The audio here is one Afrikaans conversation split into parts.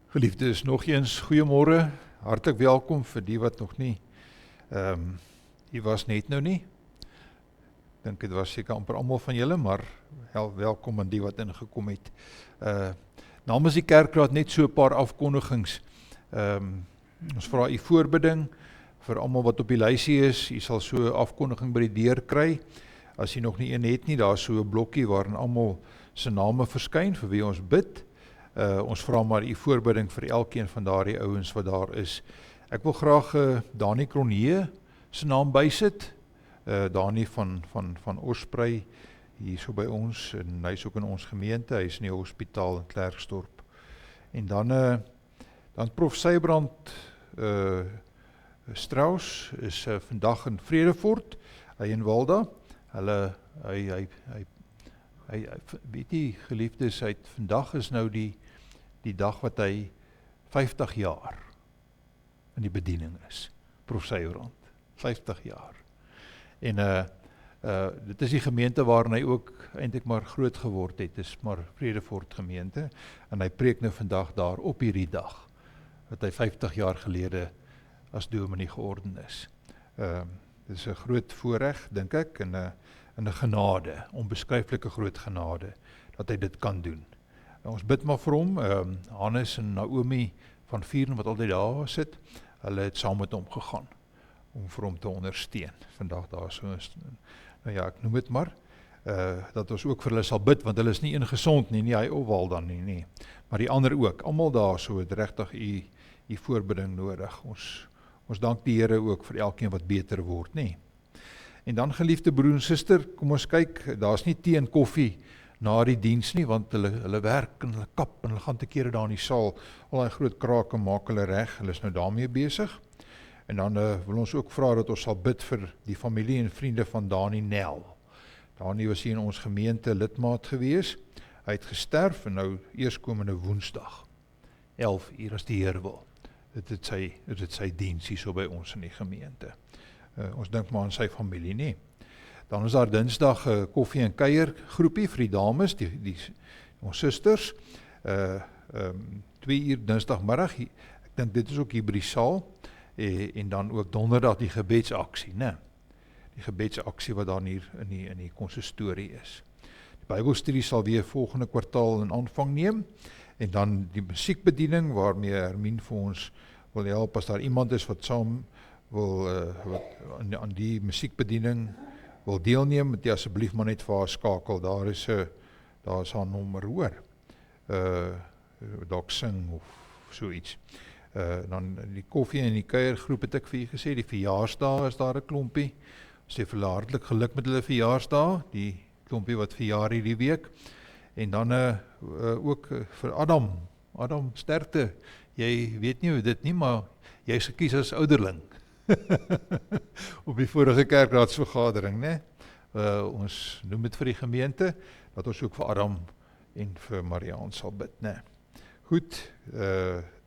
Geliefdes, nog eens goeiemôre, hartlik welkom vir die wat nog nie, hier was net nou nie. Dink dit was seker amper almal van julle, maar welkom aan die wat ingekom het. Namens die kerkraad net so 'n paar afkondigings. Ons vra u voorbidding vir almal wat op die lysie is. U sal so 'n afkondiging by die deur kry. As jy nog nie een het nie, daar is so 'n blokkie waarin almal se name verskyn vir wie ons bid. Ons vra maar u voorbidding vir elkeen van daardie ouens wat daar is. Ek wil graag Dani Cronje se naam bysit. Dani van Osprey, hier so by ons, en hy is ook in ons gemeente, hy is in die hospitaal in Klerksdorp. En dan Prof Sybrand Strauss is vandag in Vredefort, hy in Walda. Hy weet nie, geliefdes, vandag is nou die dag wat hy 50 jaar in die bediening is, Prof Sybrand, 50 jaar. En dit is die gemeente waarin hy ook eintlik maar groot geword het, is maar Vredefort gemeente, en hy preek nou vandag daar op hierdie dag, wat hy 50 jaar gelede as dominee georden is. Dit is 'n groot voorreg, dink ek, en 'n genade, onbeskryflike groot genade, dat hy dit kan doen. Ons bid maar vir hom, Hannes en Naomi van Vieren, wat altyd daar sit, hulle het saam met hom gegaan, om vir hom te ondersteun. Vandag daar so, nou ja, ek noem het maar, dat ons ook vir hulle sal bid, want hulle is nie ingesond nie hy Owal dan nie, maar die ander ook, almal daar so, het regtig u voorbidding nodig. Ons dank die Here ook vir elkeen wat beter word, nie. En dan, geliefde broer en suster, kom ons kyk, daar is nie tee en koffie na die diens nie, want hulle werk en hulle kap en hulle gaan te kere daar in die saal, al die groot krake maak hulle reg, hulle is nou daarmee besig. En dan wil ons ook vra dat ons sal bid vir die familie en vriende van Dani Nel. Dani was hier in ons gemeente lidmaat gewees, hy het gesterf en nou eerskomende Woensdag, 11 uur as die Here wil. Dit is sy diens hier so by ons in die gemeente. Ons dink maar aan sy familie, nie. Dan is daar Dinsdag koffie en kuier groepie vir die dames, ons susters, 2 uur Dinsdagmiddag, ek dink dit is ook hier by die saal, en dan ook Donderdag die gebedsaksie, né? Die gebedsaksie wat dan hier in die konsistorie is. Die Bybelstudie sal weer volgende kwartaal in aanvang neem, en dan die musiekbediening, waarmee Hermine vir ons wil help, as daar iemand is wat saam wil, wat aan die musiekbediening wil deelneem, moet jy asseblief maar net vir haar skakel, daar is haar nommer, hoor, dalk sing of so iets. Dan die koffie en die kuiergroep het ek vir jy gesê, die verjaarsdae is daar 'n klompie, sê vir hulle hartlik geluk met hulle verjaarsdae, die klompie wat verjaar hierdie week, en dan ook vir Adam sterkte, jy weet nie hoe dit nie, maar jy is gekies as ouderling, op die vorige kerkraadsvergadering, ne? Ons noem dit vir die gemeente, dat ons ook vir Adam en vir Mariaan sal bid, ne? Goed,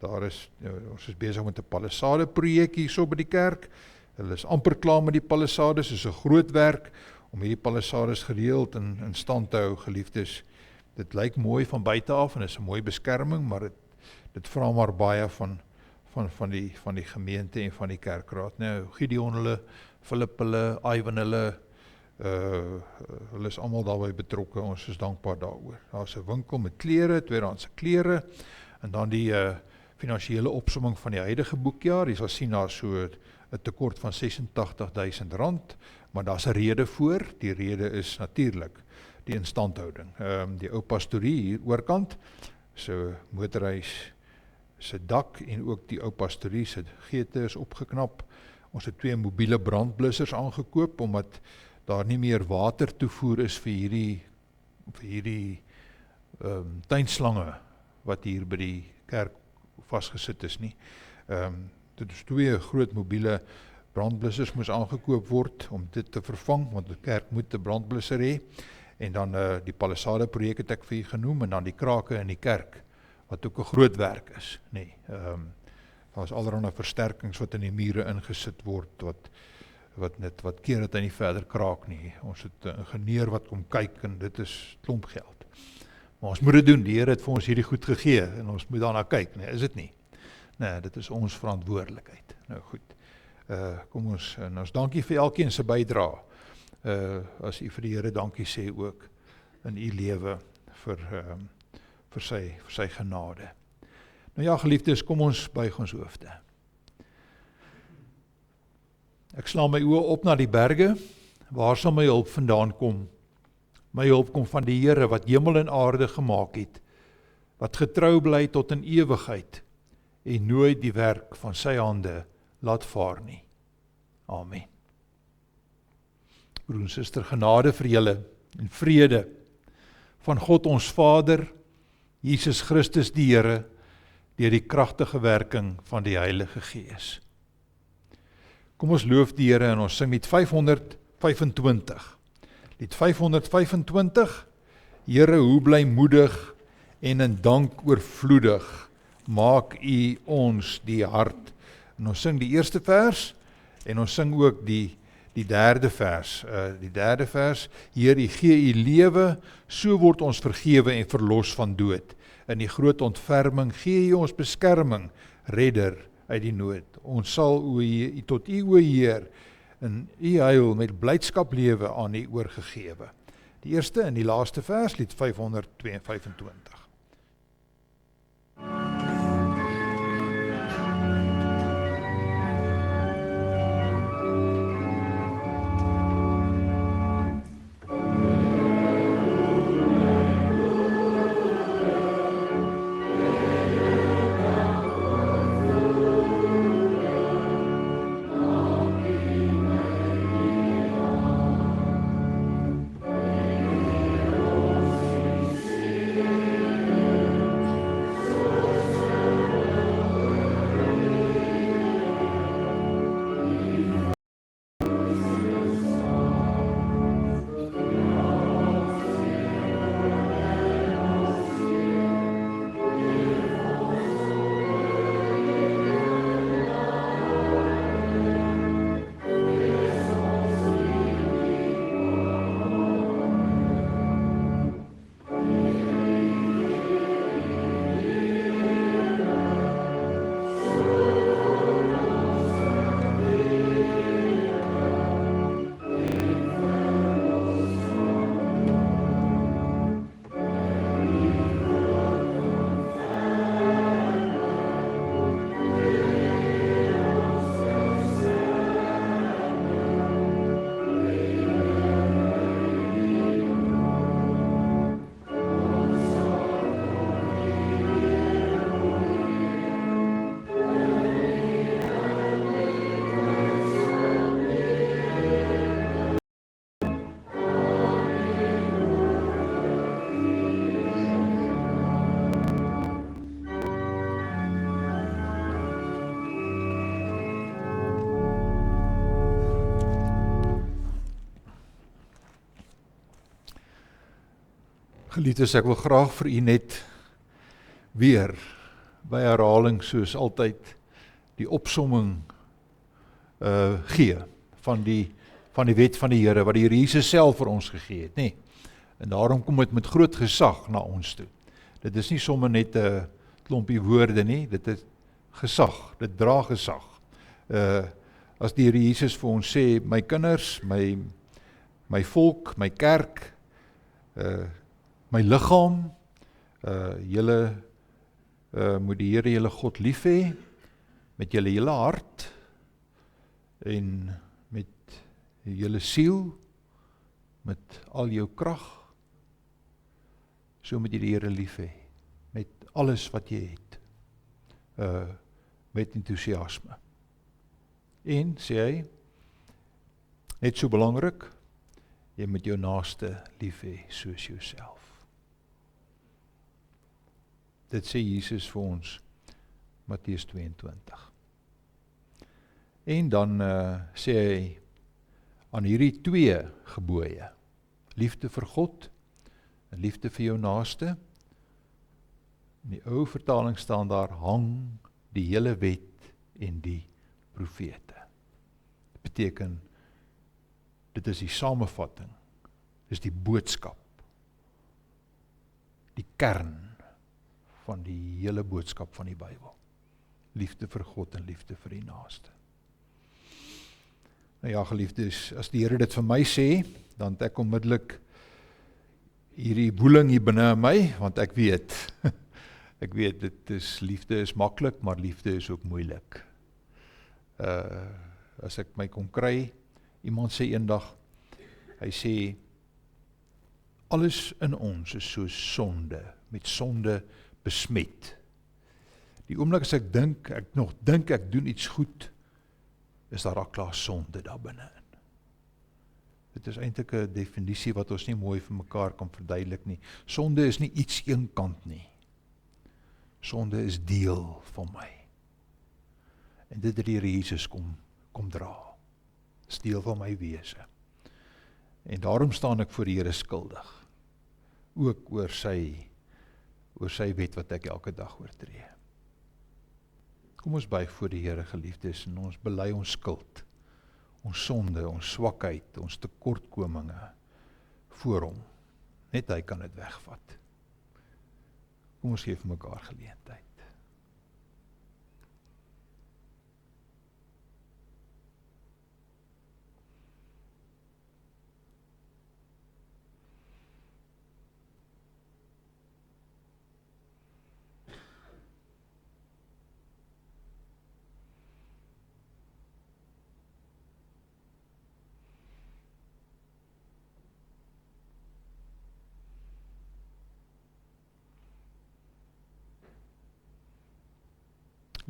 ons is besig met 'n palisade projek hier so by die kerk, hulle is amper klaar met die palisades, dit is 'n groot werk, om hierdie palisades gereeld in stand te hou, geliefdes. Dit lyk mooi van buite af, en is 'n mooi beskerming, maar dit vra maar baie van die gemeente en van die kerkraad. Nou, Gideon hulle, Philip hulle, Ivan hulle is almal daarbey betrokke, ons is dankbaar daaroor. Daar is 'n winkel met klere, tweedehandse klere, en dan die finansiële opsomming van die huidige boekjaar. Jy sal sien daar so 'n tekort van R86.000, maar daar's 'n rede voor. Die rede is natuurlik die instandhouding. Die ou pastorie hier oorkant, so motorhuis se dak en ook die ou pastorie se geete is opgeknap. Ons het 2 mobiele brandblussers aangekoop, omdat daar nie meer water toevoer is vir hierdie tuinslange wat hier by die kerk vasgesit is nie. Dit is 2 groot mobiele brandblussers moes aangekoop word om dit te vervang, want die kerk moet 'n brandblusser hê, en dan die palisade projek het ek vir u genoem, en dan die krake in die kerk, wat ook 'n groot werk is, nee. Daar is allerlei versterkings wat in die mure ingesit word, wat keer dat hy nie verder kraak nie. Ons het 'n ingenieur wat kom kyk, en dit is klomp geld. Maar ons moet dit doen, die Here het vir ons hierdie goed gegee, en ons moet daarna kyk, nee, is dit nie? Nee, dit is ons verantwoordelikheid. Nou goed, kom ons, en ons dankie vir elkeen se bydrae, as u vir die Here dankie sê ook, in u lewe, vir sy genade. Nou ja, geliefdes, kom ons buig ons hoofde. Ek slaan my oë op na die berge, waar sal my hulp vandaan kom? My hulp kom van die Here wat hemel en aarde gemaak het, wat getrou bly tot in ewigheid en nooit die werk van sy hande laat vaar nie. Amen. Broer en suster, genade vir julle en vrede van God ons Vader, Jesus Christus die Here, deur die kragtige werking van die Heilige Gees. Kom ons loof die Here en ons sing lied 525. Lied 525, Here, hoe blymoedig en in dank oorvloedig maak u ons die hart. En ons sing die eerste vers en ons sing ook die derde vers. Die derde vers, Heer, u gee u lewe, so word ons vergewe en verlos van dood. In die groot ontferming gee u ons beskerming, redder uit die nood. Ons sal tot u, o Heer, in u heil met blydskap lewe aan u oorgegewe. Die eerste en die laaste vers, lied 525. Geliefdes, ek wil graag vir u net weer by herhaling soos altyd die opsomming gee van die wet van die Here wat die Here Jesus self vir ons gegee het, nê? En daarom kom dit met groot gesag na ons toe. Dit is nie sommer net 'n klompie woorde nie, dit is gesag, dit dra gesag. As die Here Jesus vir ons sê, my kinders, my volk, my kerk, my liggaam, julle moet die Here julle God lief hê, met julle hele hart, en met julle siel, met al jou krag, so moet jy die Here lief hê, met alles wat jy het, met enthousiasme. En, sê hy, net so belangrik, jy moet jou naaste lief hê, soos jouself. Dit sê Jesus vir ons, Matteus 22. En dan sê hy, aan hierdie twee gebooie, liefde vir God, en liefde vir jou naaste, in die ou vertaling staan daar, hang die hele wet en die profete. Dit beteken, dit is die samevatting, dit is die boodskap, die kern van die hele boodskap van die Bybel. Liefde vir God en liefde vir die naaste. Nou ja, geliefdes, as die Here dit vir my sê, dan het ek onmiddellik hierdie boeling hier binne in my, want ek weet, liefde is maklik, maar liefde is ook moeilik. As ek my kon kry, iemand sê eendag, hy sê, alles in ons is so sonde, met sonde besmet. Die oomblik as ek dink, ek doen iets goed, is daar al klaar sonde daar binne. Dit is eintlik 'n definisie wat ons nie mooi vir mekaar kan verduidelik nie. Sonde is nie iets eenkant nie. Sonde is deel van my. En dit het die Here Jesus kom dra. Dis deel van my wese. En daarom staan ek voor die Here skuldig. Ook oor sy wet wat ek elke dag oortree. Kom ons buig voor die Here, geliefdes, en ons bely ons skuld, ons sonde, ons swakheid, ons tekortkominge voor hom. Net hy kan dit wegvat. Kom ons gee vir mekaar geleentheid.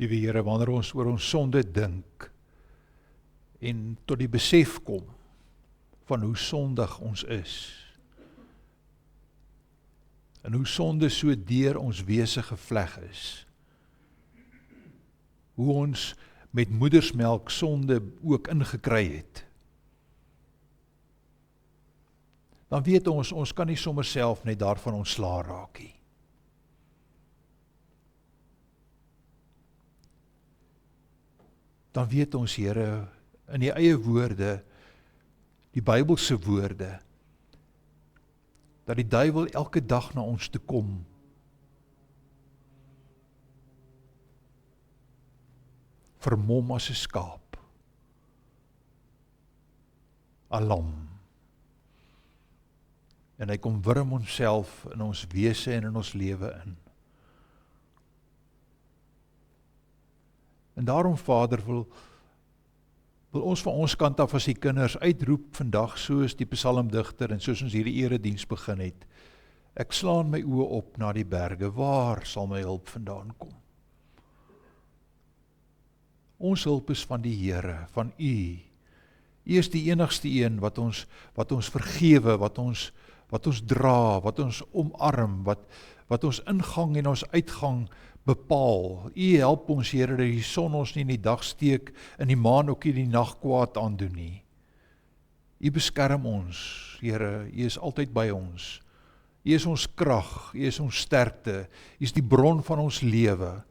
Liewe Here, wanneer ons oor ons sonde dink en tot die besef kom van hoe sondig ons is en hoe sonde so deur ons wese gevleg is, hoe ons met moedersmelk sonde ook ingekry het, dan weet ons kan nie sommer self net daarvan ontslae raak nie. Dan weet ons, Here, in die eie woorde, die Bybelse woorde, dat die duiwel elke dag na ons toe kom, vermom as 'n skaap, 'n lam, en hy kom wurm homself in ons wese en in ons lewe in. En daarom, Vader, wil ons van ons kant af as die kinders uitroep vandag, soos die psalmdigter en soos ons hierdie erediens begin het. Ek slaan my oë op na die berge, waar sal my hulp vandaan kom? Ons hulp is van die Here, van U. U is die enigste een wat ons vergewe, wat ons dra, wat ons omarm, wat ons ingang en ons uitgang bepaal. U help ons, Here, dat die son ons nie in die dag steek en die maan ook nie die nag kwaad aandoen nie. U beskerm ons, Here, U is altyd by ons. U is ons krag, U is ons sterkte, U is die bron van ons lewe.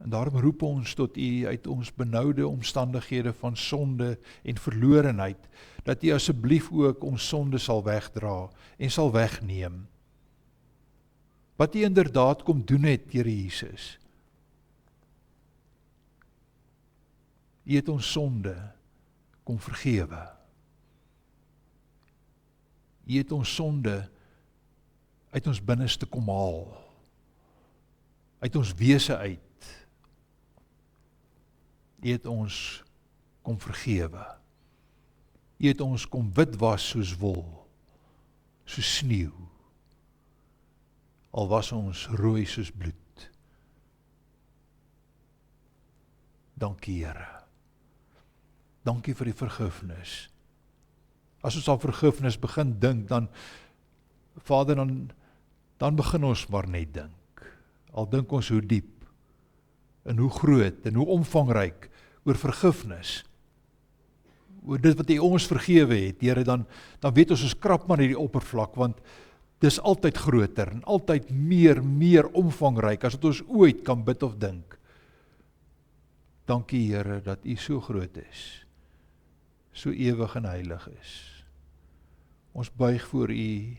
En daarom roep ons tot U uit ons benoude omstandighede van sonde en verlorenheid, dat U asseblief ook ons sonde sal wegdra en sal wegneem. Wat U inderdaad kom doen het, Here Jesus. U het ons sonde kom vergewe. U het ons sonde uit ons binneste kom haal. Uit ons wese uit. U het ons kom vergewe. U het ons kom witwas soos wol, soos sneeu. Al was ons rooi soos bloed. Dankie, Here. Dankie vir die vergifnis. As ons aan vergifnis begin dink, dan, Vader, dan begin ons maar net dink. Al dink ons hoe diep, en hoe groot, en hoe omvangryk, oor vergifnis, oor dit wat U ons vergewe het, Here, dan weet ons krap maar hierdie oppervlak, want dis altyd groter, en altyd meer omvangryk, as wat ons ooit kan bid of dink. Dankie, Here, dat U so groot is, so ewig en heilig is. Ons buig voor U,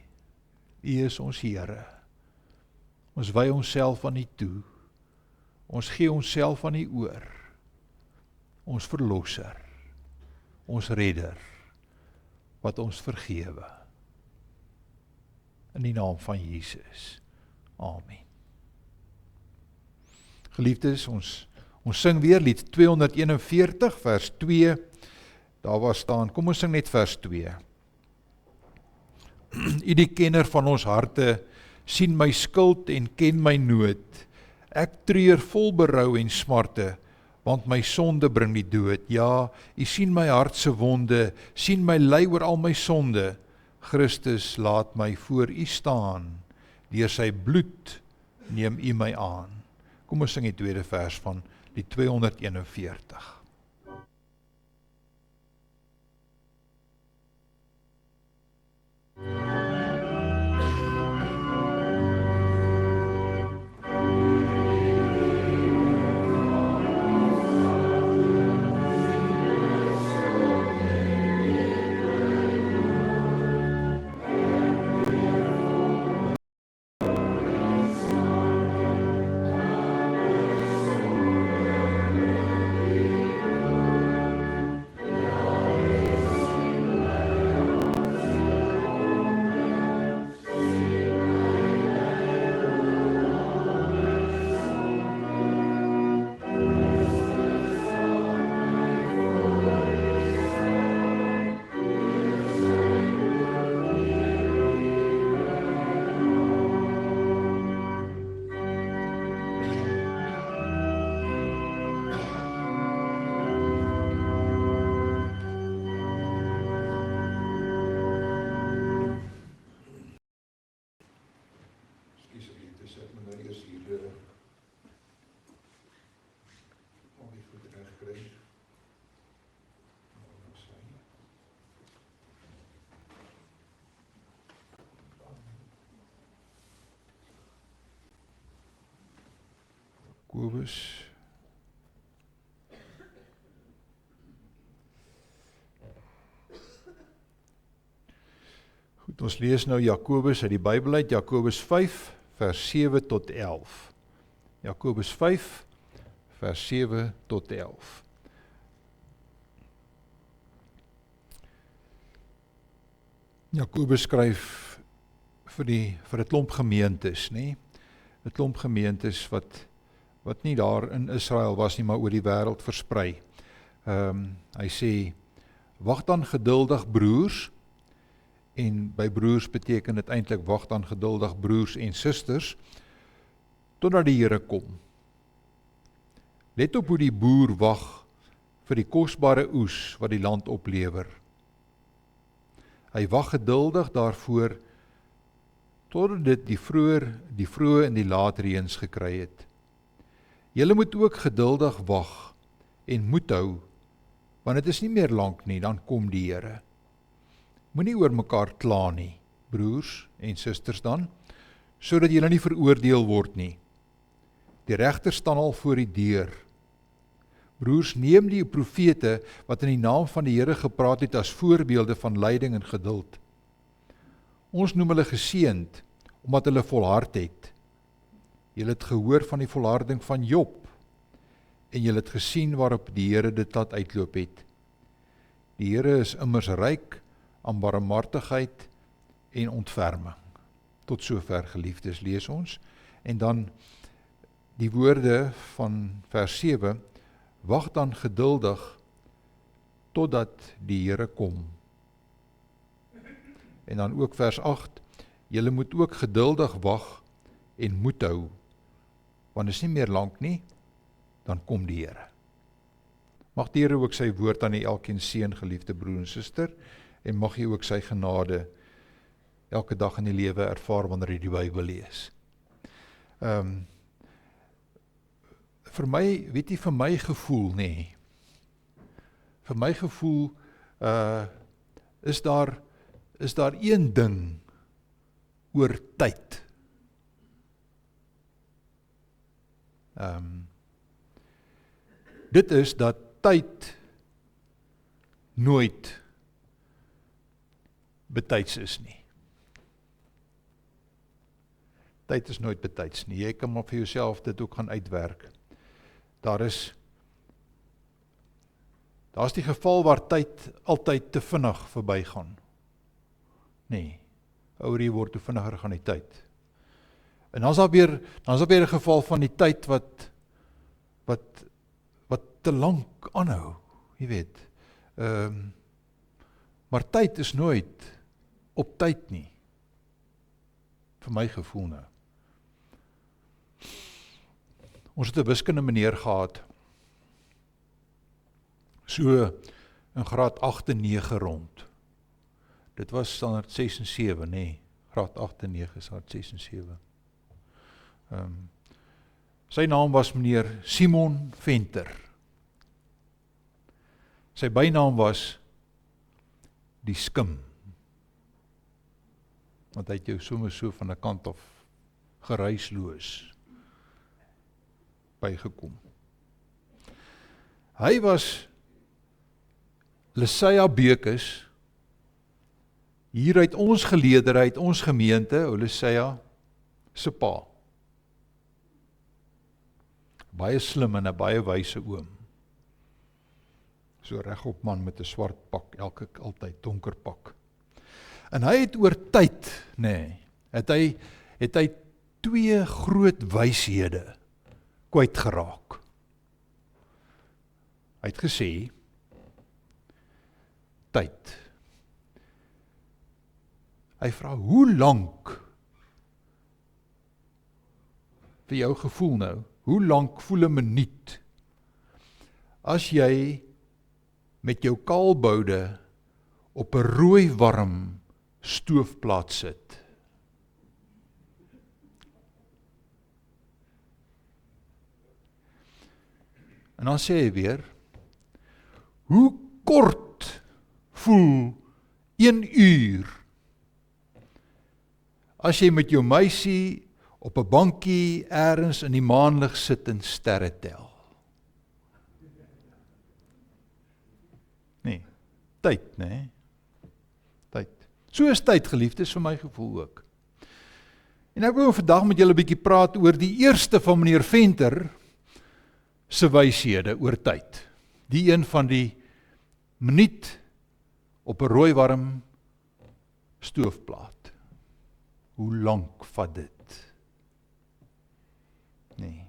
U is ons Here. Ons wy onsself aan U toe. Ons gee onsself aan U oor. Ons verlosser. Ons redder. Wat ons vergewe. In die naam van Jesus. Amen. Geliefdes, ons sing weer lied 241 vers 2. Daar was staan, kom ons sing net vers 2. U die kenner van ons harte, sien my skuld en ken my nood. Ek treur vol berou en smarte, want my sonde bring die dood. Ja, U sien my hart se wonde, sien my ly oor al my sonde. Christus laat my voor U staan, deur sy bloed neem U my aan. Kom ons sing die tweede vers van die 241. Jakobus. Goed, ons lees nou Jakobus uit die Bybel uit, Jakobus 5 vers 7 tot 11. Jakobus 5 vers 7 tot 11. Jakobus skryf vir 'n klomp gemeentes, nê? 'n Klomp gemeentes wat nie daar in Israel was nie, maar oor die wêreld versprei. Hy sê, wag dan geduldig broers, en by broers beteken dit eintlik wag dan geduldig broers en susters, totdat die Here kom. Let op hoe die boer wag vir die kosbare oes wat die land oplewer. Hy wag geduldig daarvoor, totdat dit die vroeë en die laat reëns gekry het. Julle moet ook geduldig wag en moed hou, want dit is nie meer lank nie, dan kom die Here. Moenie oor mekaar kla nie, broers en susters dan, sodat julle nie veroordeel word nie. Die regter staan al voor die deur. Broers, neem die profete wat in die naam van die Here gepraat het as voorbeelde van lyding en geduld. Ons noem hulle geseënd, omdat hulle volhard het. Julle het gehoor van die volharding van Job, en julle het gesien waarop die Here dit laat uitloop het. Die Here is immers ryk aan barmhartigheid en ontferming. Tot sover, geliefdes, lees ons. En dan die woorde van vers 7, wag dan geduldig totdat die Here kom. En dan ook vers 8, julle moet ook geduldig wag en moed hou, want is nie meer lank nie, dan kom die Here. Mag die Here ook sy woord aan die elkeen seën, geliefde broer en suster, en mag jy ook sy genade elke dag in die lewe ervaar wanneer jy die Bybel lees. Vir my, weet jy, vir my gevoel, nee. Vir my gevoel is daar een ding oor tyd. Dit is dat tyd nooit betyds is nie. Tyd is nooit betyds nie. Jy kan maar vir jouself dit ook gaan uitwerk. Daar's die geval waar tyd altyd te vinnig verbygaan. Nee, ouer jy word, hoe vinniger gaan die tyd. En dan is daar weer 'n geval van die tyd wat te lank aanhou, jy weet. Maar tyd is nooit op tyd nie. Vir my gevoel nou. Ons het 'n wiskunde meneer gehad, so in graad 8 en 9 rond. Dit was standaard 6 en 7, nee, graad 8 en 9, standaard 6 en 7. Sy naam was meneer Simon Venter. Sy bynaam was die skim. Want hy het jou sommer so van 'n kant af geruisloos bygekom. Hy was Lysia Bekes, hier uit ons geleerder, uit ons gemeente, Lysia se pa. Baie slim en 'n baie wyse oom. So regop man met 'n swart pak, altyd donker pak. En hy het oor tyd, het hy 2 groot wyshede kwytgeraak. Hy het gesê, tyd. Hy vra, hoe lank, vir jou gevoel nou, hoe lank voel 'n minuut, as jy met jou kaalboude op 'n rooi warm stoofplaat sit? En dan sê hy weer, hoe kort voel 1 uur, as jy met jou meisie op 'n bankie ergens in die maanlig sit en sterre tel? Nee, tyd, tyd. So is tyd, geliefdes, vir my gevoel ook. En ek wil vandag met julle 'n bietjie praat oor die eerste van meneer Venter se wyshede oor tyd. Die een van die minuut op 'n rooi warm stoofplaat. Hoe lank vat dit? Nee.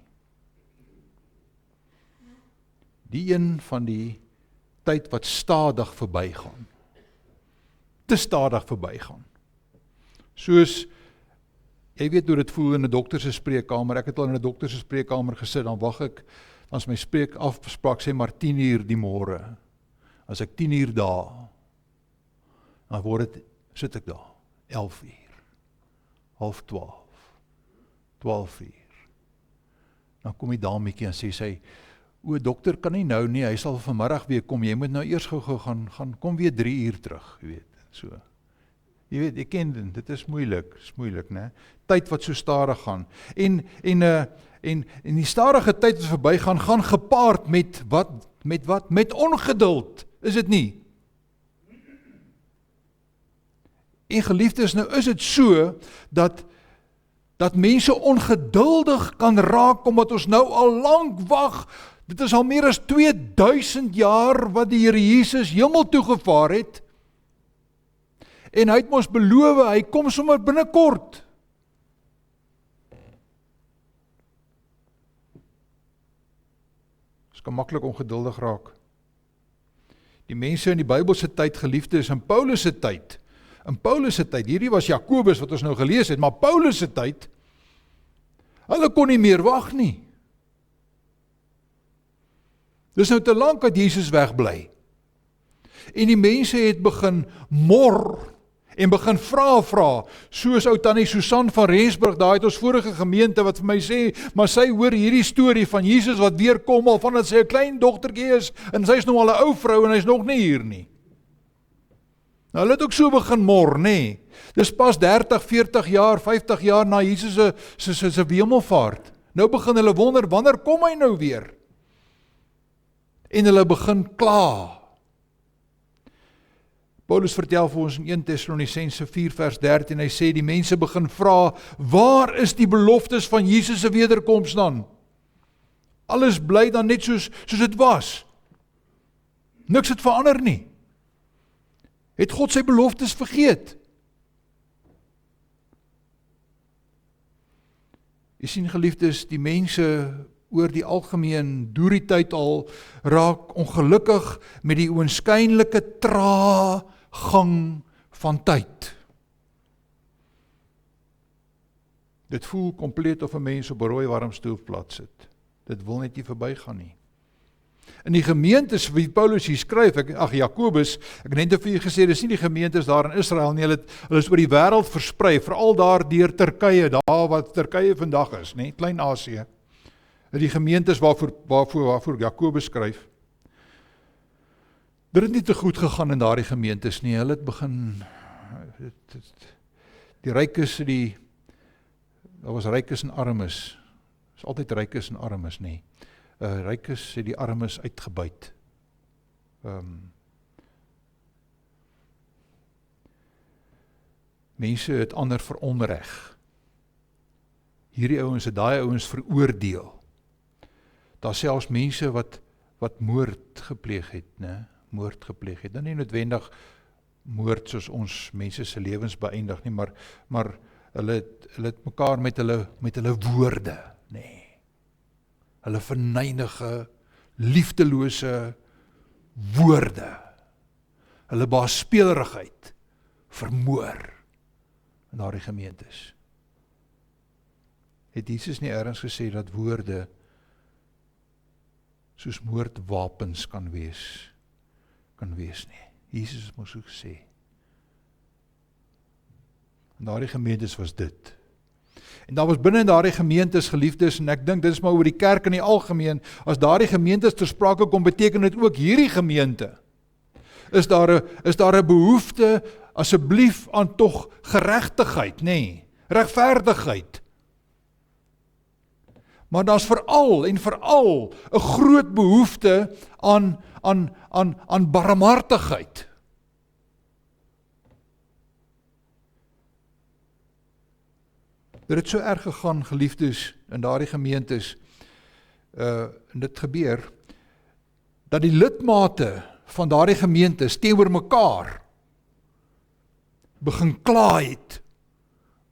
Die een van die tyd wat stadig verbygaan. Te stadig verbygaan. Soos, jy weet hoe dit voel in 'n dokter se spreekkamer. Ek het al in 'n dokter se spreekkamer gesit, dan wag ek, dan is my afspraak sê maar 10 uur die môre. As ek 10 uur daar, dan sit ek daar, 11 uur, half 12, 12 uur. Dan kom die dametjie en sê sy, o dokter kan nie nou nie, hy sal vanmiddag weer kom, jy moet nou eers gou gaan, kom weer 3 uur terug, jy weet, so. Jy weet, ek ken dit is moeilik, né? Tyd wat so stadig gaan. En die stadige tyd wat verbygaan, gaan gepaard met wat? Met ongeduld, is dit nie? En geliefdes, nou is dit so, dat mense ongeduldig kan raak, omdat ons nou al lank wag. Dit is al meer as 2000 jaar wat die Here Jesus hemel toe gevaar het. En hy het ons beloof, hy kom sommer binnekort. Ons kan maklik ongeduldig raak. Die mense in die Bybelse tyd, geliefdes, in Paulus se tyd, hierdie was Jakobus wat ons nou gelees het, maar Paulus se tyd, hulle kon nie meer wag nie. Dis nou te lank dat Jesus wegbly. En die mense het begin mor, en begin vra, soos ou tannie Susan van Rensburg, daar het ons vorige gemeente wat vir my sê, maar sy hoor hierdie storie van Jesus wat weer kom, al vandat sy 'n klein dogtertjie is, en sy is nou al 'n ou vrou, en hy is nog nie hier nie. Nou, hulle het ook so begin mor, nee. Dis pas 30, 40 jaar, 50 jaar na Jesus se hemelvaart. Nou begin hulle wonder, wanneer kom hy nou weer? En hulle begin kla. Paulus vertel vir ons in 1 Tessalonisense 4 vers 13, hy sê die mense begin vra, waar is die beloftes van Jesus se wederkoms dan? Alles bly dan net soos dit was. Niks het verander nie. Het God sy beloftes vergeet? Jy sien geliefdes, die mense oor die algemeen deur die tyd al raak ongelukkig met die oënskynlike trae gang van tyd. Dit voel kompleet of 'n mens op 'n rooi warm stoelplat sit. Dit wil net nie verbygaan nie. In die gemeentes wie Paulus hier skryf, Jakobus, ek het net vir u gesê, dis nie die gemeentes daar in Israel nie, hulle is oor die wêreld versprei, veral daar deur Turkye, daar wat Turkye vandag is, nee, Klein-Asië. Die gemeentes waarvoor Jakobus skryf. Dit het nie te goed gegaan in daardie gemeentes nie, hulle het begin, die rykes, daar was rykes en armes, is altyd rykes en armes nie. Rykes het die armes uitgebuit. Mense het ander veronreg. Hierdie ouens het daai ouens veroordeel. Daar selfs mense wat moord gepleeg het, né? Moord gepleeg het. Dan nie noodwendig moord soos ons mense se lewens beëindig nie, maar hulle het mekaar met hulle woorde, nee. Hulle verneinige, liefdelose woorde, hulle baaspeelerigheid vermoor in daardie gemeentes. Het Jesus nie ergens gesê dat woorde soos moordwapens kan wees nie. Jesus moes ook gesê. En daardie gemeentes was dit. En daar was binne in daardie gemeentes geliefdes, en ek dink dit is maar oor die kerk in die algemeen, as daardie gemeentes ter sprake kom, beteken dit ook hierdie gemeente. Is daar 'n behoefte asseblief aan tog geregtigheid, nee, regverdigheid. Maar daar's veral 'n groot behoefte aan barmhartigheid. Dit het so erg gegaan, geliefdes, in daardie gemeentes, en dit gebeur, dat die lidmate van daardie gemeentes teenoor mekaar begin kla het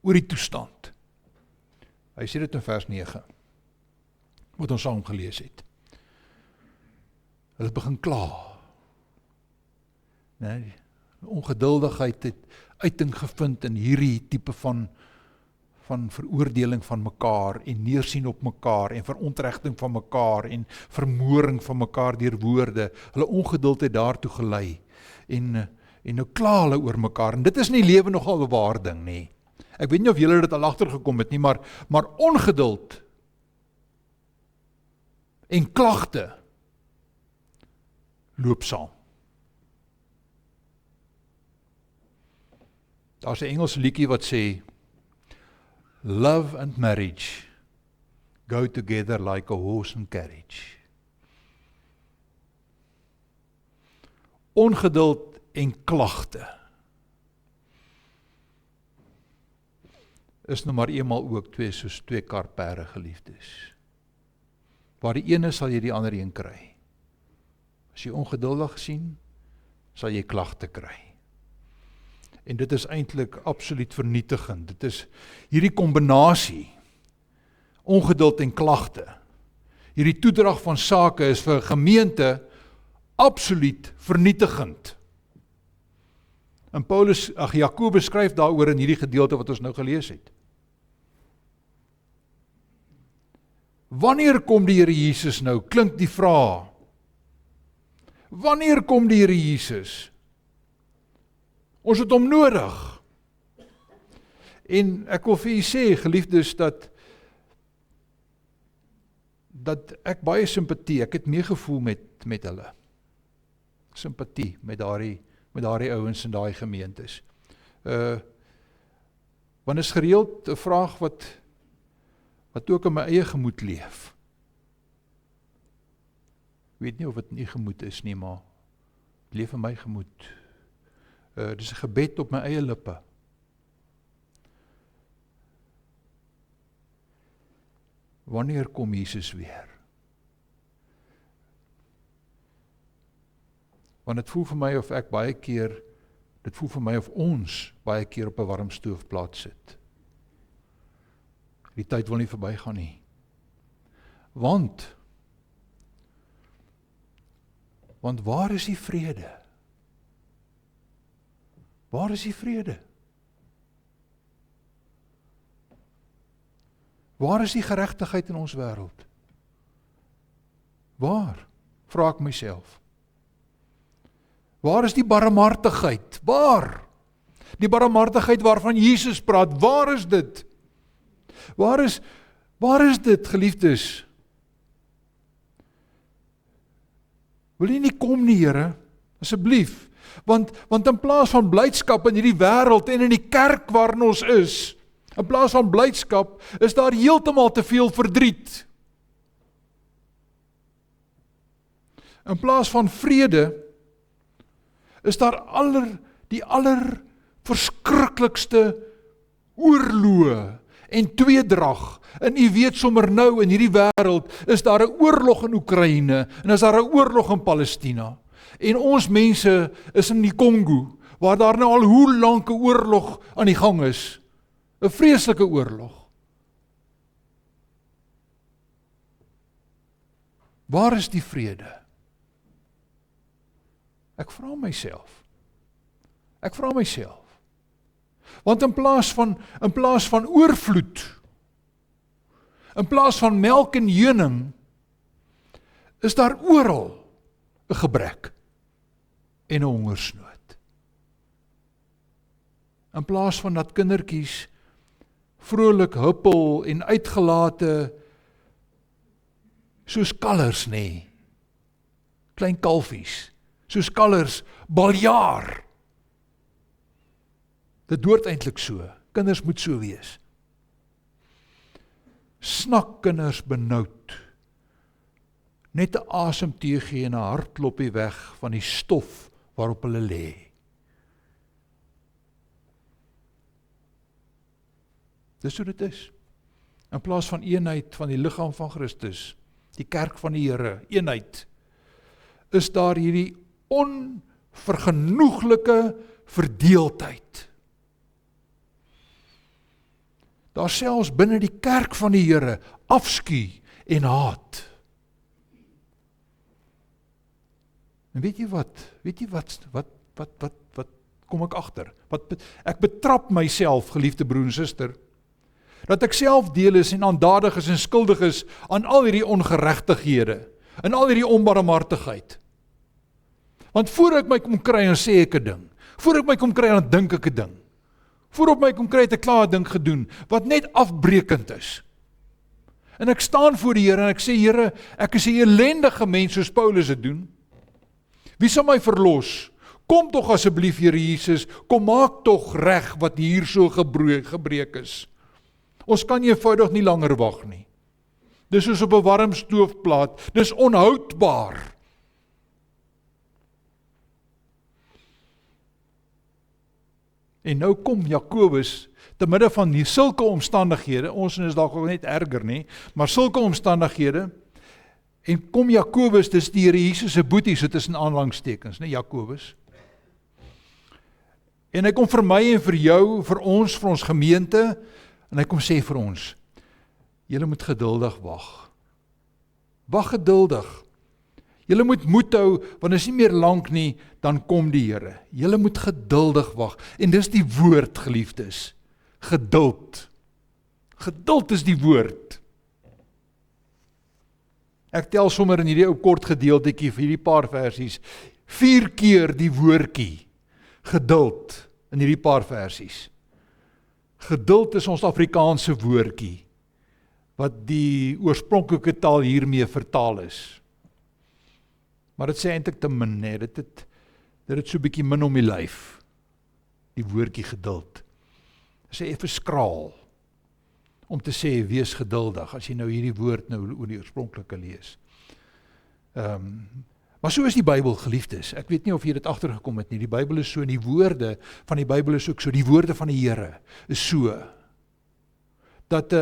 oor die toestand. Hy sê dit in vers 9, wat ons saam gelees het. Hulle begin kla. Nee, ongeduldigheid het uiting gevind in hierdie tipe van veroordeling van mekaar en neersien op mekaar en verontrechting van mekaar en vermoring van mekaar deur woorde. Hulle ongeduld het daartoe gelei en nou kla hulle oor mekaar en dit is nie lewe nogal 'n waarding nie. Ek weet nie of julle dit al agtergekom het nie, maar ongeduld en klagte loop saam. Daar's 'n Engelse liedjie wat sê, love and marriage go together like a horse and carriage. Ongeduld en klagte is nou maar eenmaal ook soos twee karperde geliefdes. Waar die ene sal jy die ander een kry. As jy ongeduldig sien, sal jy klagte kry. En dit is eintlik absoluut vernietigend. Dit is hierdie kombinasie, ongeduld en klagte. Hierdie toedrag van sake is vir 'n gemeente absoluut vernietigend. En Jakobus skryf daaroor in hierdie gedeelte wat ons nou gelees het. Wanneer kom die Here Jesus nou? Klink die vraag. Wanneer kom die Here Jesus? Ons het hom nodig. En ek wil vir u sê, geliefdes, dat ek baie simpatie, ek het meegevoel met hulle. Simpatie met daardie ouens in daai gemeentes. Want is gereeld 'n vraag wat ook in my eie gemoed leef. Ek weet nie of dit nie gemoed is nie, maar leef in my gemoed. Dis 'n gebed op my eie lippe. Wanneer kom Jesus weer? Want dit voel vir my of ek baie keer, dit voel vir my of ons baie keer op 'n warm stoofplaat sit. Die tyd wil nie verbygaan nie. Want waar is die vrede? Waar is die vrede? Waar is die geregtigheid in ons wêreld? Waar? Vra ek myself. Waar is die barmhartigheid? Waar? Die barmhartigheid waarvan Jesus praat, waar is dit? Waar is dit, geliefdes? Wil jy nie kom nie, Here? Asseblief. Want in plaas van blydskap in hierdie wêreld en in die kerk waarin ons is, in plaas van blydskap, is daar heeltemal te veel verdriet. In plaas van vrede, is daar die allerverskriklikste oorloë en tweedrag. En u weet sommer nou in hierdie wêreld is daar 'n oorlog in Oekraïne en is daar 'n oorlog in Palestina. En ons mense is in die Kongo, waar daar nou al hoe lank 'n oorlog aan die gang is. 'n Vreeslike oorlog. Waar is die vrede? Ek vra myself. Want in plaas van oorvloed, in plaas van melk en heuning, is daar oral 'n gebrek en 'n hongersnood. In plaas van dat kindertjies vrolik huppel en uitgelate soos kalvers, nee, klein kalfies, soos kalvers baljaar. Dit hoort eintlik so. Kinders moet so wees. Snak kinders benoud. Net 'n asemteug gee en 'n hartklopie weg van die stof waarop hulle lê. Dis hoe dit is. In plaas van eenheid van die liggaam van Christus, die kerk van die Here, eenheid, is daar hierdie onvergenoeglike verdeeldheid. Daar selfs binne die kerk van die Here afskuw en haat. En weet jy wat kom ek agter? Ek betrap myself, geliefde broer en suster, dat ek self deel is en aandadig is en skuldig is aan al hierdie ongeregtighede en al hierdie onbarmhartigheid. Want voor ek my kom kry en sê ek 'n ding, voor ek my kom kry en dink ek 'n ding, voor op my kom kry het ek klaar 'n ding gedoen wat net afbreekend is. En ek staan voor die Here en ek sê, Here, ek is 'n ellendige mens soos Paulus dit doen. Wie sal my verlos? Kom tog asseblief, Here Jesus, kom maak tog reg wat hier so gebreek is. Ons kan eenvoudig nie langer wag nie. Dis soos op 'n warm stoofplaat, dis onhoudbaar. En nou kom Jakobus, te midde van die sulke omstandighede, ons is dalk ook net erger nie, maar sulke omstandighede, en kom Jakobus, dis die Here Jesus se boetie, so tussen aanhalingstekens, nee, Jakobus. En hy kom vir my en vir jou, vir ons gemeente, en hy kom sê vir ons, julle moet geduldig wag. Wag geduldig. Julle moet moed hou, want is nie meer lank nie, dan kom die Here. Julle moet geduldig wag. En dis die woord, geliefdes. Geduld. Geduld is die woord. Ek tel sommer in hierdie ou kort gedeeltetjie vir hierdie paar versies 4 keer die woordjie geduld in hierdie paar versies. Geduld is ons Afrikaanse woordjie wat die oorspronklike taal hiermee vertaal is. Maar dit sê eintlik te min, nee, dit het so 'n bietjie min om die lyf. Die woordjie geduld. Dit sê effe skraal om te sê wees geduldig as jy nou hierdie woord nou oor die oorspronklike lees. Maar so is die Bybel, geliefdes. Ek weet nie of jy dit agtergekom het nie. Die Bybel is so, en die woorde van die Bybel is ook so. Die woorde van die Here is so, dat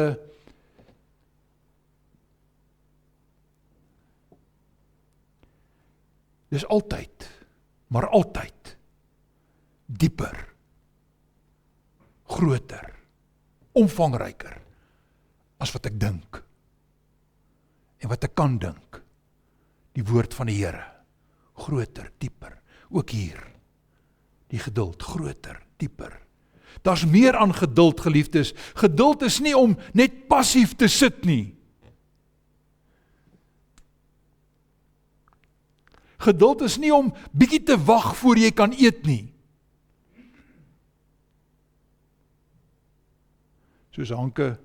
dis altyd, maar altyd dieper, groter, omvangryker as wat ek dink en wat ek kan dink. Die woord van die Here, groter, dieper, ook hier, die geduld, groter, dieper. Daar's meer aan geduld, geliefdes. Geduld is nie om net passief te sit nie. Geduld is nie om bietjie te wag voor jy kan eet nie. Soos Hanke,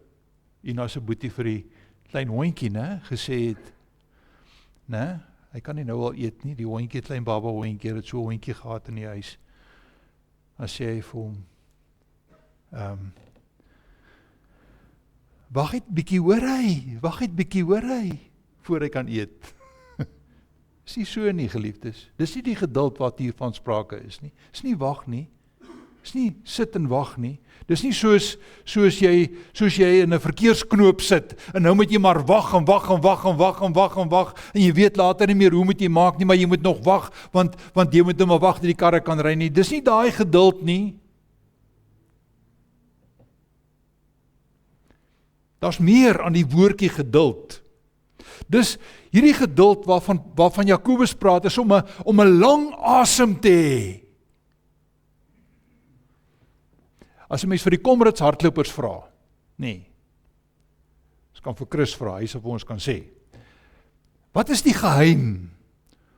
Ina se boetie vir die klein hondjie, gesê het, hy kan nie nou al eet nie, die hondjie, klein baba hondjie, het so 'n hondjie gehad in die huis. Dan sê hy vir hom, wag net bietjie hoor hy, voor hy kan eet. Is nie so nie, geliefdes. Dis nie die geduld wat hier van sprake is nie. Dis nie wag nie. Dis nie sit en wag nie. Dis nie soos jy in 'n verkeersknoop sit, en nou moet jy maar wag en jy weet later nie meer hoe moet jy maak nie, maar jy moet nog wag, want jy moet nou maar wag dat die karre kan ry nie. Dis nie daai geduld nie. Daar's meer aan die woordjie geduld. Dus hierdie geduld waarvan Jakobus praat, is om 'n lang asem te hê. As 'n mens vir die Comrades hardlopers vra, ons kan vir Chris vra, hy sal vir ons kan sê, wat is die geheim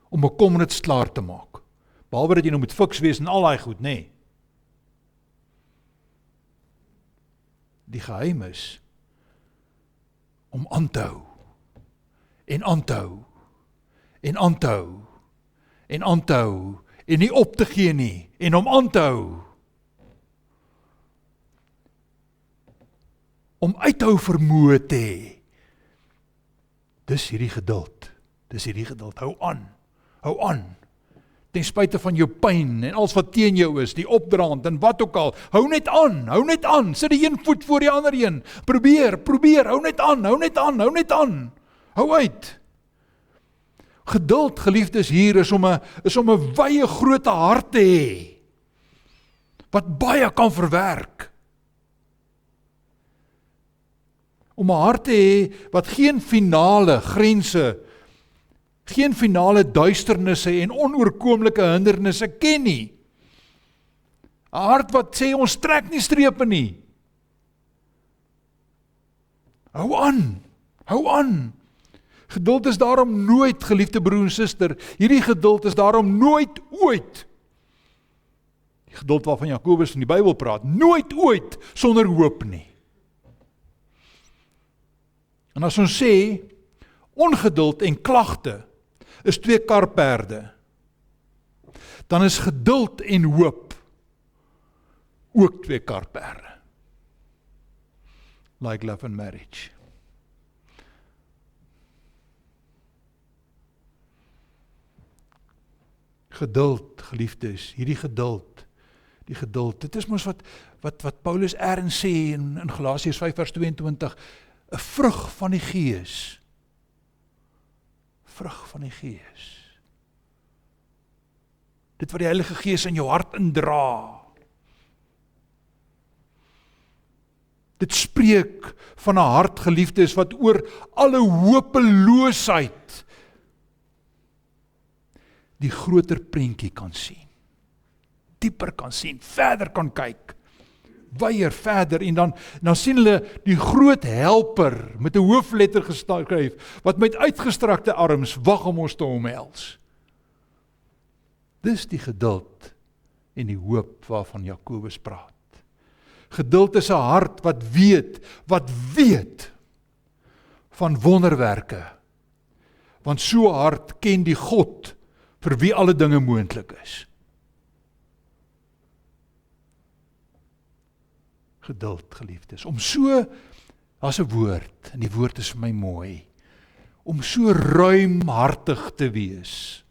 om 'n Comrades klaar te maak? Behalwe dat jy nou moet fiks wees en al daai goed, Die geheim is om aan te hou. En aan te hou, en aan te hou, en aan te hou, en nie op te gee nie, en om aan te hou. Om uithou vermoë te hê. Dis hierdie geduld, hou aan, ten spyte van jou pyn, en alles wat teen jou is, die opdraand, en wat ook al, hou net aan, sit die een voet voor die ander een, probeer, hou net aan, hou uit. Geduld, geliefdes, hier is om 'n wye groot hart te hê, wat baie kan verwerk. Om 'n hart te hê wat geen finale grense, geen finale duisternisse en onoorkomlike hindernisse ken nie. 'n Hart wat sê ons trek nie strepe nie. Hou aan. Geduld is daarom nooit, geliefde broer en suster, hierdie geduld is daarom nooit ooit, die geduld waarvan Jakobus in die Bybel praat, nooit ooit sonder hoop nie. En as ons sê, ongeduld en klagte is 2 karperde, dan is geduld en hoop ook 2 karperde. Like love and marriage. Geduld, geliefdes, hierdie geduld, die geduld, dit is mos wat Paulus erns sê in Galasiërs 5 vers 22, 'n vrug van die Gees. Vrug van die Gees. Dit wat die Heilige Gees in jou hart indra. Dit spreek van 'n hart, geliefdes, wat oor alle hopeloosheid die groter prentjie kan sien. Dieper kan sien, verder kan kyk. Weier verder, en dan sien hulle die groot helper met 'n hoofletter geskryf, wat met uitgestrekte arms wag om ons te omhels. Dis die geduld en die hoop waarvan Jakobus praat. Geduld is 'n hart wat weet van wonderwerke, want so 'n hart ken die God vir wie alle dinge moontlik is. Geduld, geliefdes, om so, as 'n woord, en die woord is vir my mooi, om so ruimhartig te wees,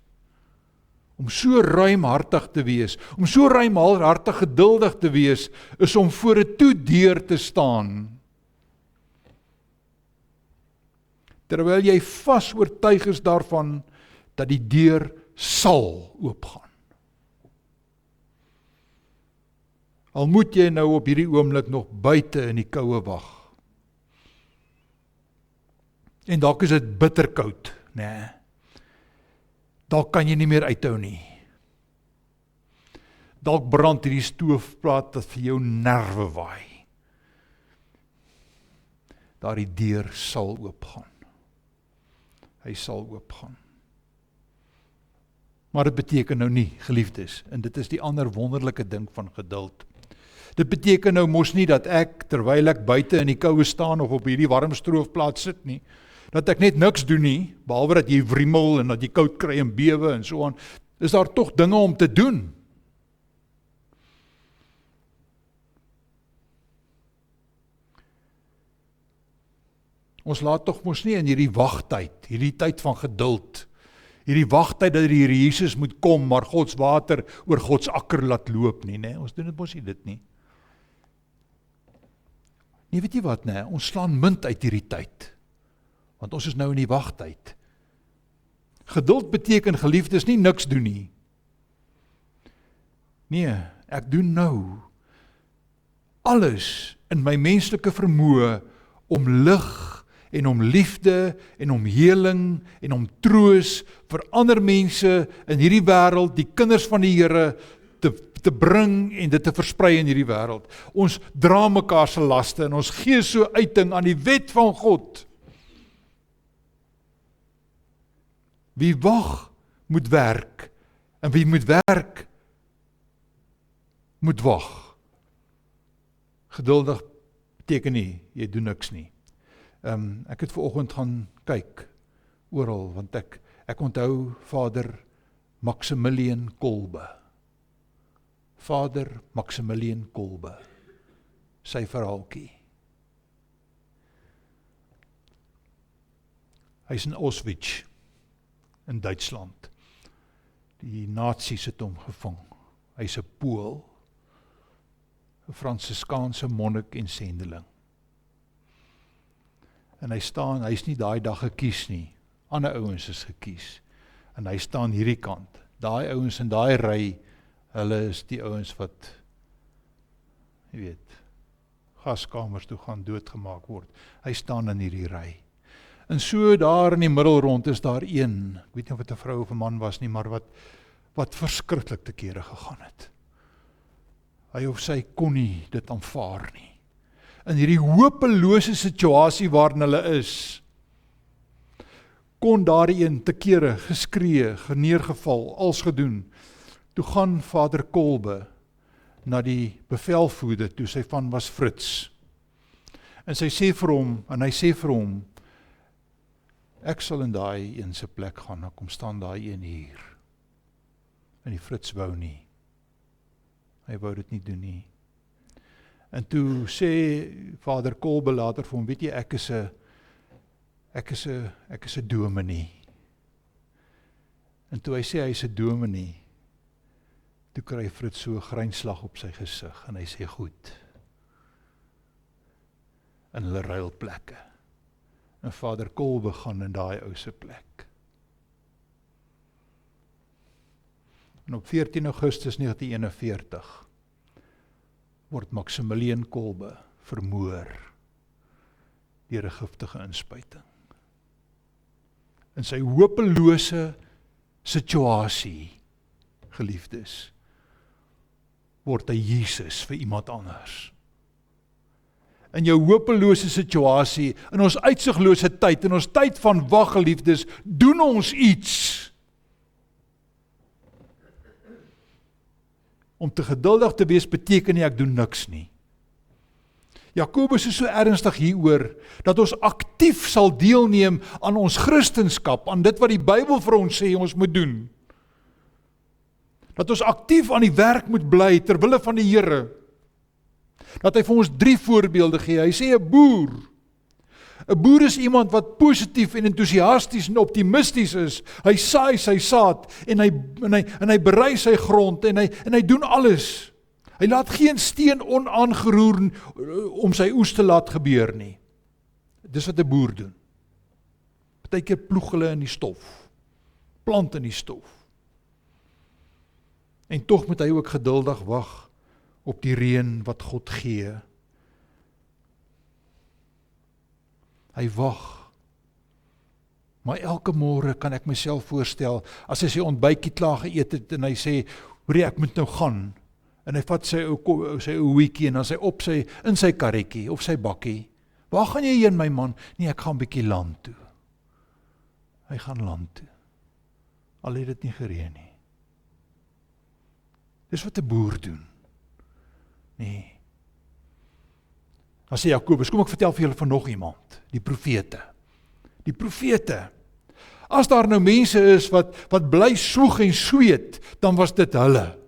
Om so ruimhartig te wees, om so ruimhartig geduldig te wees, is om voor 'n toedeur te staan. Terwyl jy vas oortuig is daarvan, dat die deur sal oopgaan. Al moet jy nou op hierdie oomblik nog buite in die koue wag. En dalk is dit bitterkoud, nee. Dalk kan jy nie meer uithou nie. Dalk brand hierdie stoofplaat dat vir jou nerve waai. Daardie deur sal oopgaan. Hy sal oopgaan. Maar dit beteken nou nie, geliefdes, en dit is die ander wonderlike ding van geduld. Dit beteken nou mos nie dat ek, terwyl ek buite in die koue staan of op hierdie warm stroofplaat sit nie, dat ek net niks doen nie, behalwe dat jy wriemel en dat jy koud kry en bewe en so aan, is daar tog dinge om te doen. Ons laat tog mos nie in hierdie wagtyd, hierdie tyd van geduld, hierdie wagtyd dat die Here Jesus moet kom, maar Gods water oor Gods akker laat loop nie, nee, ons doen dit mos nie dit nie. Nee, weet jy wat, nee, ons slaan munt uit hierdie tyd, want ons is nou in die wagtyd. Geduld beteken, geliefdes, nie niks doen nie. Nee, ek doen nou alles in my menslike vermoë om lig en om liefde en om heling en om troos vir ander mense in hierdie wêreld, die kinders van die Here, te bring en dit te versprei in hierdie wêreld. Ons dra mekaar se laste en ons gee so uiting aan die wet van God. Wie wag, moet werk, en wie moet werk, moet wag. Geduldig beteken nie, jy doen niks nie. Ek het vanoggend gaan kyk, oral, want ek onthou Vader Maximilian Kolbe. Vader Maximilian Kolbe, sy verhaaltjie. Hy is in Auschwitz, in Duitsland. Die Nazis het hom gevang. Hy is 'n Pool, 'n Fransiskaanse monnik en sendeling. En hy is nie daai dag gekies nie. Ander ouens is gekies. En hy staan hierdie kant. Daai ouens in daai ry, hulle is die ouens wat, jy weet, gaskamers toe gaan doodgemaak word. Hy staan in hierdie ry. En so daar in die middel rond is daar een, ek weet nie of het 'n vrou of 'n man was nie, maar wat verskriklik te kere gegaan het. Hy of sy kon nie dit aanvaar nie. In hierdie hopelose situasie waarin hulle is, kon daardie een te kere geskree, geneergeval, als gedoen. Toe gaan Vader Kolbe na die bevelvoerder, toe sy van was Fritz. En hy sê vir hom, ek sal in daai een se plek gaan, dan kom staan daai een hier. En die Fritz wou nie. Hy wou dit nie doen nie. En toe sê Vader Kolbe later vir hom, weet jy, ek is 'n dominee. En toe hy sê hy is 'n dominee, toe kry Fritz so 'n grynslag op sy gesig en hy sê goed. En hulle ruil plekke. En Vader Kolbe gaan in daai ou se plek. En op 14 Augustus 1941 word Maximilian Kolbe vermoor deur 'n giftige inspuiting. In sy hopelose situasie, geliefdes, word hy Jesus vir iemand anders. In jou hopelose situasie, in ons uitsiglose tyd, in ons tyd van wag, geliefdes, doen ons iets. Om te geduldig te wees beteken nie ek doen niks nie. Jakobus is so ernstig hieroor, dat ons aktief sal deelneem aan ons Christenskap, aan dit wat die Bybel vir ons sê ons moet doen. Dat ons aktief aan die werk moet bly, ter wille van die Here. Dat hy vir ons 3 voorbeelde gee. Hy sê 'n boer 'n boer is iemand wat positief en entoesiasties en optimisties is. Hy saai sy saad en hy berei sy grond en hy doen alles. Hy laat geen steen onaangeroer om sy oes te laat gebeur nie. Dis wat 'n boer doen. Partykeer ploeg hulle in die stof, plant in die stof. En tog moet hy ook geduldig wag op die reën wat God gee. Hy wag. Maar elke môre kan ek myself voorstel, as hy sy ontbytjie klaar geëet het en hy sê, hoor ek moet nou gaan. En hy vat sy ou hoetjie en dan sy op in sy karretjie of sy bakkie. Waar gaan jy heen, my man? Nee, ek gaan 'n bietjie land toe. Hy gaan land toe. Al het dit nie gereën nie. Dis wat 'n boer doen. Nee. Dan sê Jakobus, kom ek vertel vir julle van nog iemand, die profete. Die profete. As daar nou mense is wat bly soeg en sweet, dan was dit hulle,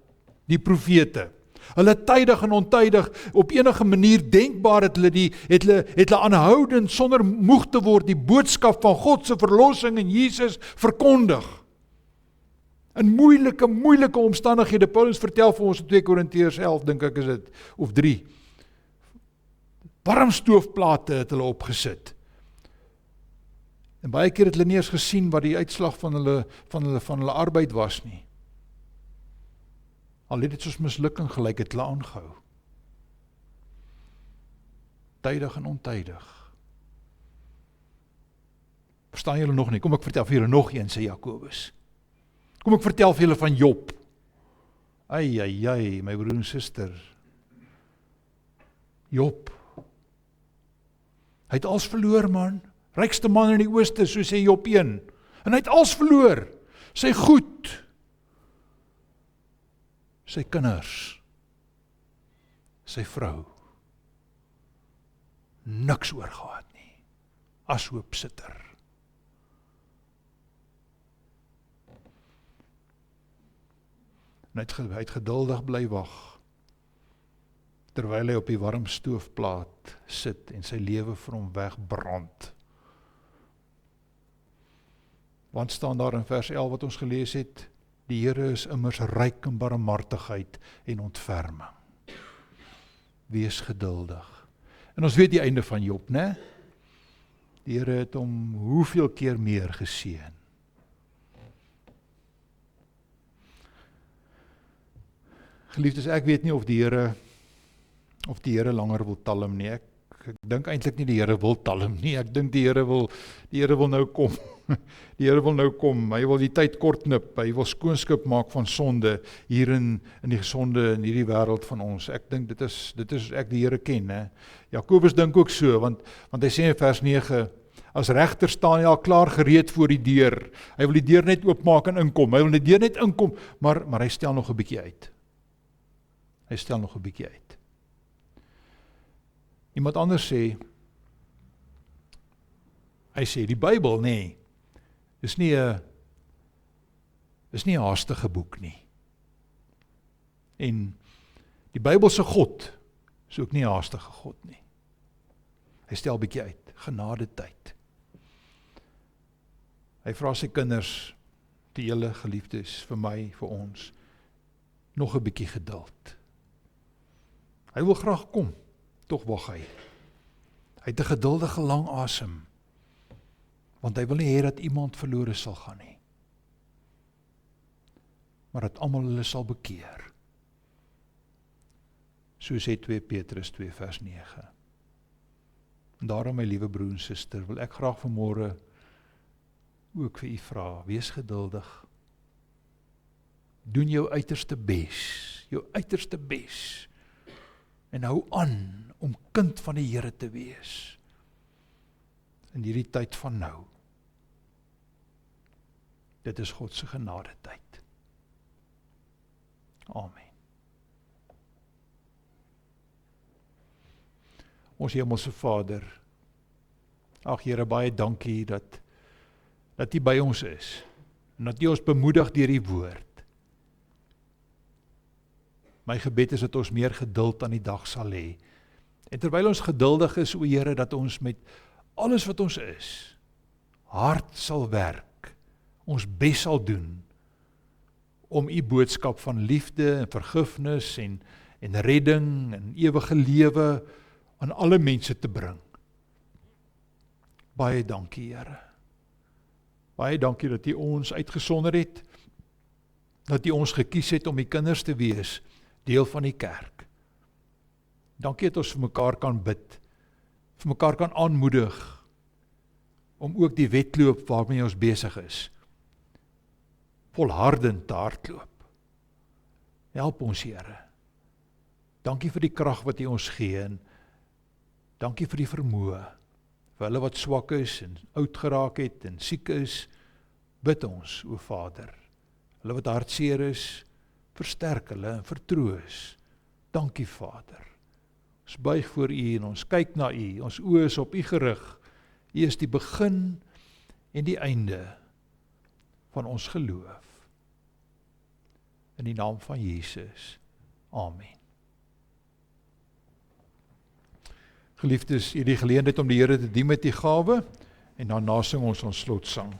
die profete. Hulle tydig en ontydig, op enige manier denkbaar het hulle aanhoudend, sonder moeg te word, die boodskap van God se verlossing in Jesus verkondig. In moeilike omstandighede. Paulus vertel vir ons in 2 Korintiërs 11, dink ek is dit, of 3. Warmstoofplate het hulle opgesit. En baie keer het hulle nie eens gesien wat die uitslag van hulle arbeid was nie. Al het dit soos mislukking gelyk, het hulle aangehou. Tydig en ontydig. Verstaan julle nog nie? Kom ek vertel vir julle nog een, sê Jakobus. Kom ek vertel vir julle van Job. Ai, my broer en suster. Job. Hy het alles verloor, man. Rykste man in die ooste, so sê Job 1. En hy het alles verloor. Sy goed. Sy kinders. Sy vrou. Niks oorgehad nie. As hoopsitter. En hy het geduldig bly wag, terwyl hy op die warm stoofplaat sit en sy lewe vir hom wegbrand. Want staan daar in vers 11 wat ons gelees het, die Here is immers ryk in barmhartigheid en ontferming. Wees geduldig. En ons weet die einde van Job, né? Die Here het hom hoeveel keer meer geseën. Geliefdes, ek weet nie of die Here langer wil talm nie. Ek dink eintlik nie die Here wil talm nie. Ek dink die Here wil nou kom. Die Here wil nou kom. Hy wil die tyd kortknip. Hy wil skoonskip maak van sonde hier in die sonde in hierdie wêreld van ons. Ek dink dit is ek die Here ken, hè. Jakobus dink ook so, want hy sê in vers 9, as regter staan hy al klaar gereed voor die deur. Hy wil die deur net oopmaak en inkom. Hy wil die deur net inkom, maar hy stel nog 'n bietjie uit. Hy stel nog 'n bietjie uit. Iemand anders sê, hy sê, die Bybel, nee, is nie 'n haastige boek nie. En die Bybelse God is ook nie 'n haastige God nie. Hy stel 'n bietjie uit, genade tyd. Hy vra sy kinders, die hele geliefdes, vir my, vir ons, nog 'n bietjie geduld. Hy wil graag kom, tog wag hy. Hy het 'n geduldige lang asem, want hy wil nie hê dat iemand verlore sal gaan nie, maar dat almal hulle sal bekeer. So sê 2 Petrus 2 vers 9. En daarom, my liewe broer en suster, wil ek graag vanmôre ook vir u vra, wees geduldig. Doen jou uiterste bes, en hou aan om kind van die Here te wees in hierdie tyd van nou. Dit is God se genade tyd. Amen. Ons hemelse Vader, ag Here, baie dankie dat U by ons is, en dat U ons bemoedig deur die woord. My gebed is dat ons meer geduld aan die dag sal hê. En terwyl ons geduldig is, o Here, dat ons met alles wat ons is, hard sal werk, ons bes sal doen, om u boodskap van liefde en vergifnis en redding en ewige lewe aan alle mense te bring. Baie dankie, Here. Baie dankie dat u ons uitgesonder het, dat u ons gekies het om die kinders te wees, deel van die kerk. Dankie dat ons vir mekaar kan bid, vir mekaar kan aanmoedig, om ook die wedloop waarmee ons besig is, volhardend te hardloop. Help ons, Here. Dankie vir die krag wat u ons gee, en dankie vir die vermoë, vir hulle wat swak is, en oud geraak het, en siek is, bid ons, o Vader. Hulle wat hartseer is, versterk hulle en vertroos. Dankie, Vader. Ons buig voor u en ons kyk na u, ons oë is op u gerig. U is die begin en die einde van ons geloof. In die naam van Jesus. Amen. Geliefdes, hierdie geleentheid om die Here te dien met die gawe, en daarna sing ons slotsang.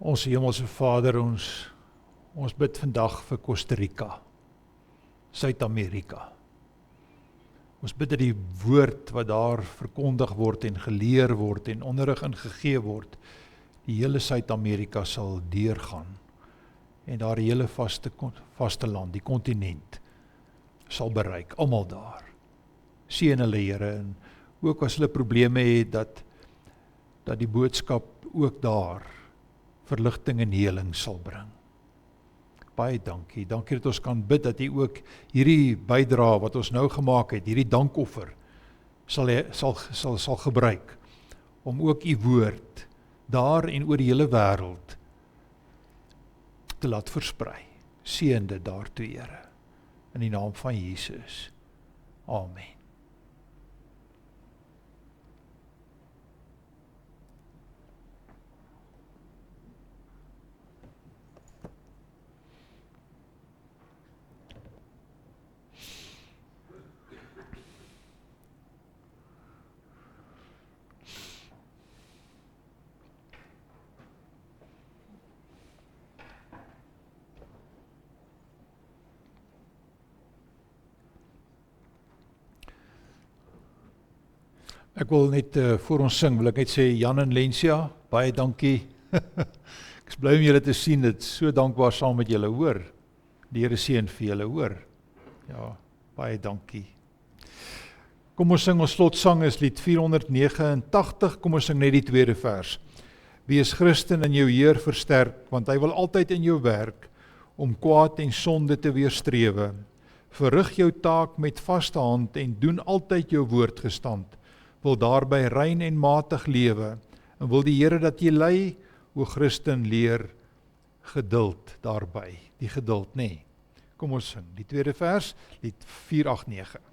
Ons Hemelse Vader, ons bid vandag vir Costa Rica, Suid-Amerika. Ons bid dat die woord wat daar verkondig word en geleer word en onderrig ingegee word, die hele Suid-Amerika sal deurgaan en daar die hele vasteland, die kontinent, sal bereik, almal daar. Seën hulle, Here, en ook as hulle probleme het, dat die boodskap ook daar verligting en heling sal bring. Baie dankie. Dankie dat ons kan bid dat U ook hierdie bydra wat ons nou gemaak het, hierdie dankoffer sal gebruik om ook U woord daar en oor die hele wêreld te laat versprei. Seën dit daartoe, Here. In die naam van Jesus. Amen. Ek wil net voor ons sing, wil ek net sê Jan en Lencia, baie dankie. Ek is bly om julle te sien, dit is so dankbaar saam met julle, hoor. Die Here seën vir julle, hoor. Ja, baie dankie. Kom ons sing ons slotsang, is lied 489, kom ons sing net die tweede vers. Wees Christen in jou Heer versterk, want hy wil altyd in jou werk, om kwaad en sonde te weerstrewe. Verrig jou taak met vaste hand en doen altyd jou woord gestand. Wil daarby rein en matig lewe, en wil die Here dat jy lei, o Christen leer geduld daarby, die geduld, nee. Kom ons sing, die tweede vers, lied 489.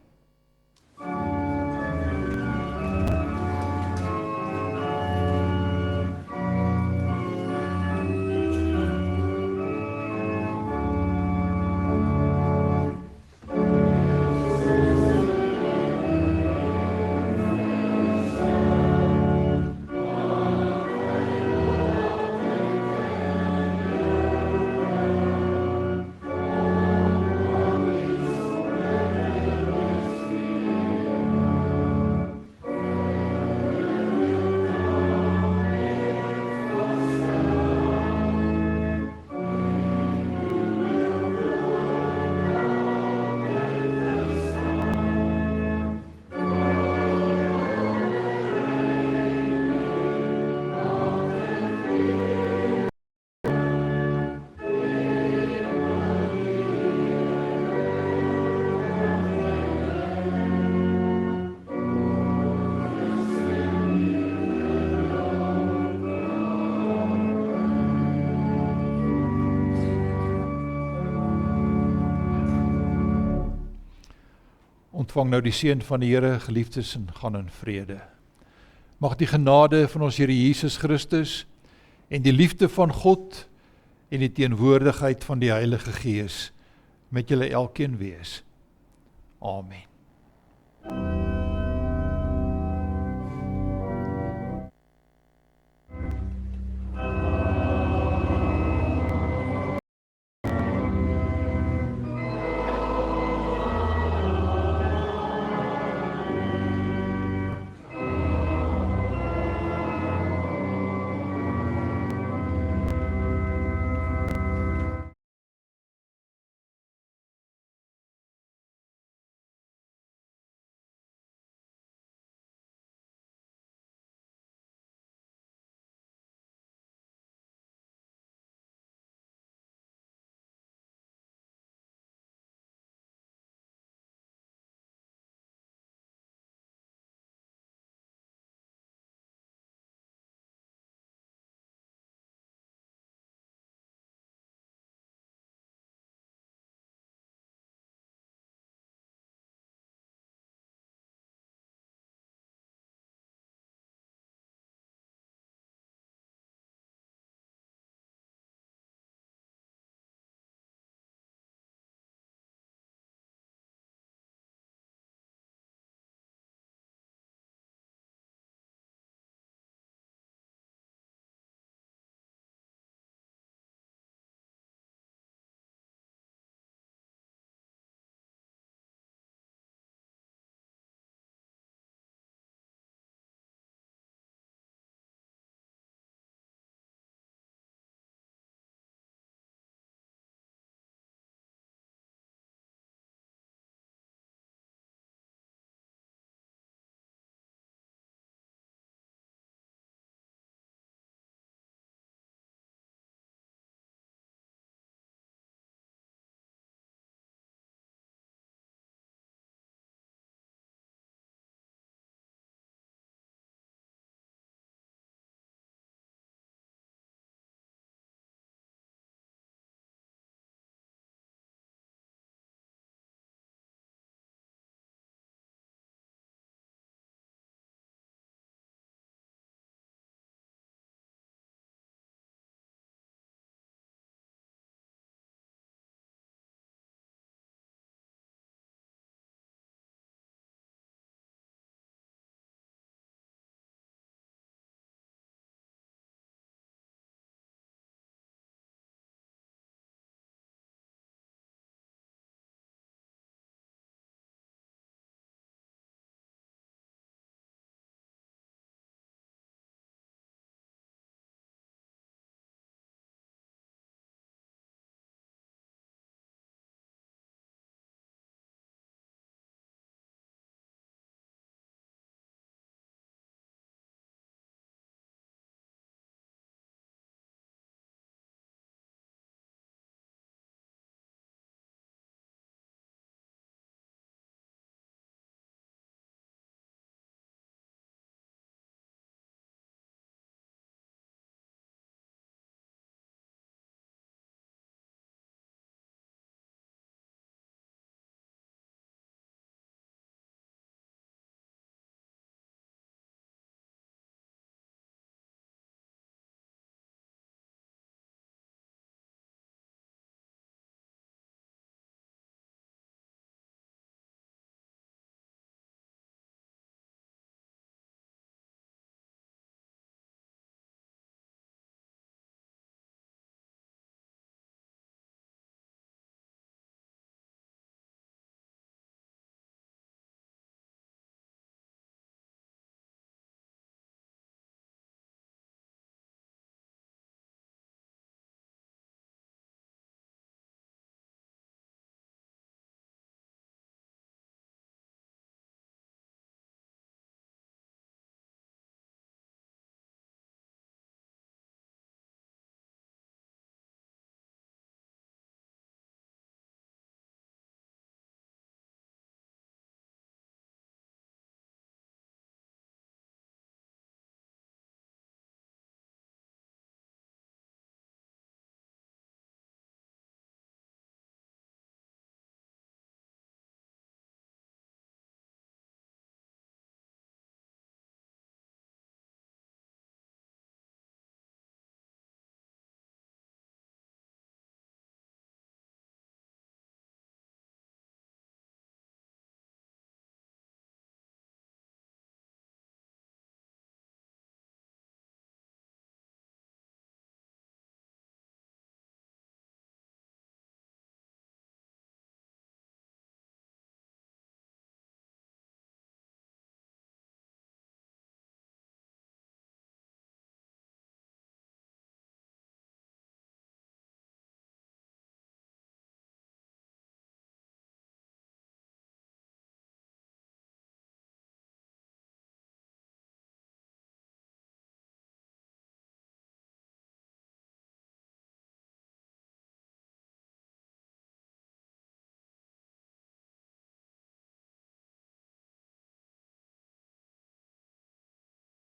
Ontvang nou die seën van die Here, geliefdes, en gaan in vrede. Mag die genade van ons Here Jesus Christus en die liefde van God en die teenwoordigheid van die Heilige Gees met julle elkeen wees. Amen.